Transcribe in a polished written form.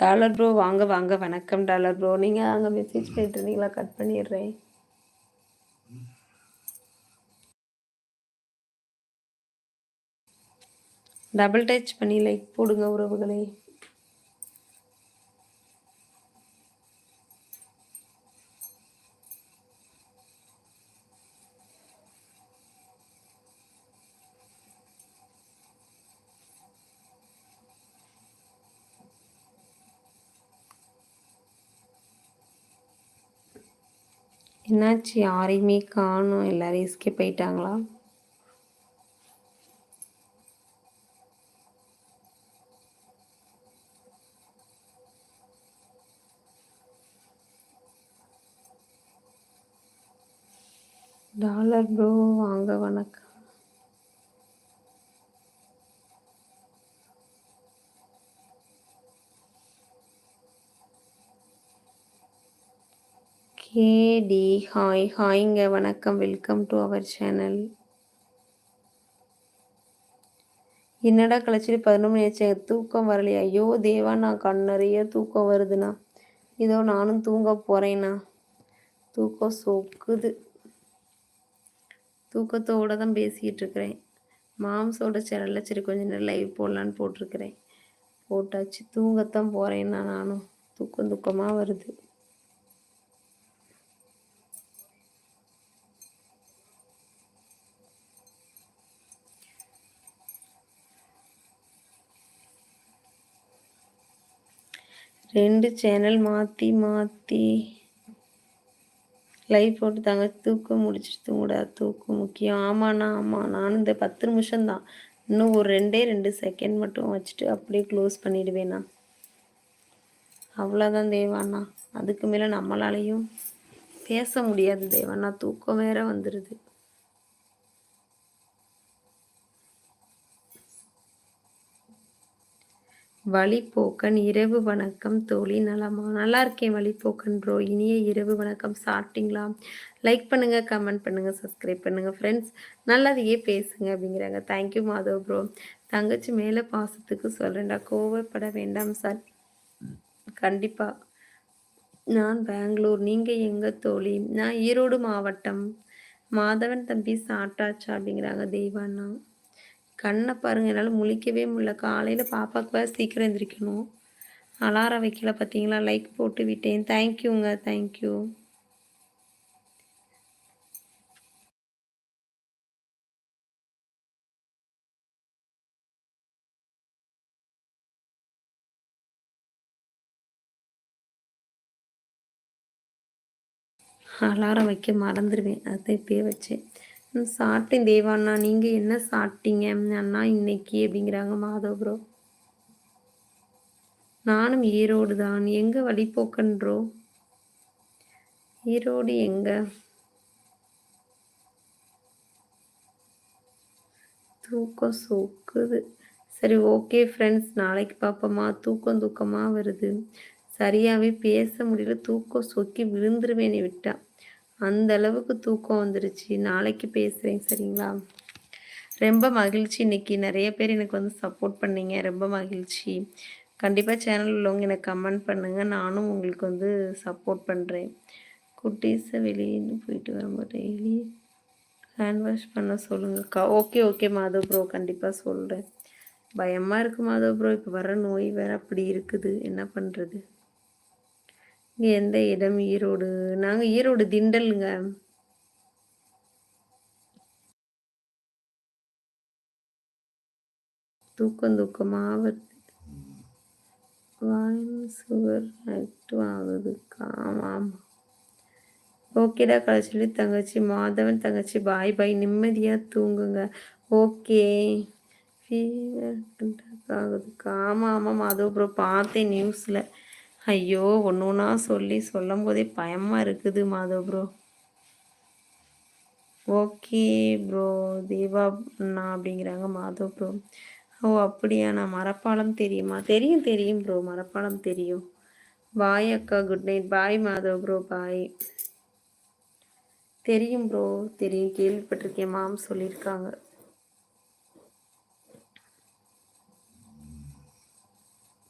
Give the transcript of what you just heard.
Dollar bro வாங்க வாங்க வணக்கம் டாலர் ப்ரோ. நீங்கள் அங்கே மெசேஜ் பண்ணிட்டு இருந்தீங்களா? கட் பண்ணிடுறேன். டபுள் டச் பண்ணி லைக் போடுங்க உறவுகளே. என்னாச்சு? யாரையுமே காணும், எல்லாரும் எஸ்கேப் போயிட்டாங்களா? டாலர் ப்ரோ வாங்க வணக்கம். கேடி ஹாய் ஹாய்ங்க வணக்கம். Welcome to our channel. என்னடா கழிச்சிட்டு 11 மணி ஆச்சு, தூக்கம் வரலையா? ஐயோ தேவா, நான் கண் நிறைய தூக்கம் வருதுண்ணா. இதோ நானும் தூங்க போகிறேண்ணா. தூக்கம் சொக்குது. தூக்கத்தோடு தான் பேசிக்கிட்டு இருக்கிறேன். மாம்ஸோட சேனலில் சரி கொஞ்ச நேரம் லைவ் போடலான்னு போட்டிருக்கிறேன். போட்டாச்சு. தூங்கத்தான் போகிறேன்னா நானும். தூக்கமாக வருது. ரெண்டு சேனல் மாற்றி லைவ் போட்டு தாங்க. தூக்கம் முடிச்சுட்டு தூங்கடா, தூக்கம் முக்கியம். ஆமாண்ணா ஆமாம். நானும் இந்த 10 நிமிஷம்தான், இன்னும் ஒரு 2 செகண்ட் மட்டும் வச்சுட்டு அப்படியே க்ளோஸ் பண்ணிடுவேண்ணா. அவ்வளோதான் தேவாண்ணா. அதுக்கு மேலே நம்மளாலையும் பேச முடியாது தேவாண்ணா. தூக்கம் வேற வந்துடுது. வழிப்போக்கன் இரவு வணக்கம் தோழி, நலமா? நல்லா இருக்கேன் வழிப்போக்கன் ப்ரோ. இனிய இரவு வணக்கம். சாப்பிட்டீங்களா? லைக் பண்ணுங்கள், கமெண்ட் பண்ணுங்கள், சப்ஸ்கிரைப் பண்ணுங்கள் ஃப்ரெண்ட்ஸ். நல்லதையே பேசுங்க அப்படிங்கிறாங்க. Thank you Madhav bro. தங்கச்சி மேலே பாசத்துக்கு சொல்கிறேன்டா, கோவப்பட வேண்டாம் சார். கண்டிப்பாக. நான் பெங்களூர். நீங்கள் எங்கே தோழி? நான் ஈரோடு மாவட்டம். மாதவன் தம்பி சாப்பிட்டாச்சா அப்படிங்கிறாங்க தெய்வாண்ணா. கண்ணை பாருங்கள், என்னால் முழிக்கவே முடியல. காலையில் பாப்பாவுக்கு வேறு சீக்கிரம் எழுந்திரிக்கணும். அலாரம் வைக்கல பார்த்தீங்களா? லைக் போட்டு விட்டேன். தேங்க்யூங்க, தேங்க்யூ. அலாரம் வைக்க மறந்துடுவேன், அதை இப்பயே வச்சேன். சாப்பிட்டேன் தேவாண்ணா. நீங்கள் என்ன சாப்பிட்டீங்க அண்ணா இன்னைக்கு அப்படிங்கிறாங்க மாதவ் ப்ரோ. நானும் ஈரோடு தான். எங்கே வழிப்போக்கன் ப்ரோ? ஈரோடு எங்கே? தூக்கம் சொக்குது. சரி ஓகே ஃப்ரெண்ட்ஸ், நாளைக்கு பார்ப்போமா? தூக்கமாக வருது. சரியாகவே பேச முடியல. தூக்கம் சொக்கி விழுந்துருவேனே விட்டா. அந்த அளவுக்கு தூக்கம் வந்துருச்சு. நாளைக்கு பேசுகிறேன் சரிங்களா? ரொம்ப மகிழ்ச்சி. இன்றைக்கி நிறைய பேர் எனக்கு வந்து சப்போர்ட் பண்ணீங்க. ரொம்ப மகிழ்ச்சி. கண்டிப்பாக சேனல் உள்ளவங்க எனக்கு கமெண்ட் பண்ணுங்கள். நானும் உங்களுக்கு வந்து சப்போர்ட் பண்ணுறேன். குட்டீஸை வெளியே போயிட்டு வரும்போது டெய்லி ஹேண்ட் வாஷ் பண்ண சொல்லுங்கக்கா. ஓகே ஓகே மாதவ் ப்ரோ, கண்டிப்பாக சொல்கிறேன். பயமாக இருக்குது மாதவ் ப்ரோ. இப்போ வர நோய் வேறு அப்படி இருக்குது, என்ன பண்ணுறது? இங்கே எந்த இடம்? ஈரோடு. நாங்கள் ஈரோடு திண்டலுங்க. தூக்கமாக வருது. சுகர் ஆக்டிவ் ஆகுதுக்கா. ஆமாம். ஓகேடா கடைசி தங்கச்சி. மாதவன் தங்கச்சி பாய் பாய். நிம்மதியாக தூங்குங்க. ஓகே. ஃபீவர் ஆகுதுக்கா. ஆமாம் ஆமாம் மாதவ் ப்ரோ, பார்த்தேன் நியூஸில். ஐயோ ஒன்று ஒன்றா சொல்லும் போதே பயமாக இருக்குது Madhav bro. Okay bro. Deva அண்ணா அப்படிங்கிறாங்க மாதவ் ப்ரோ. ஓ அப்படியா? நான் மரப்பாலம் தெரியுமா? தெரியும் தெரியும் ப்ரோ, மரப்பாலம் தெரியும். பாய் அக்கா, குட் நைட். பாய் மாதவ் ப்ரோ, பாய். தெரியும் ப்ரோ, தெரியும், கேள்விப்பட்டிருக்கேன். மாம் சொல்லியிருக்காங்க.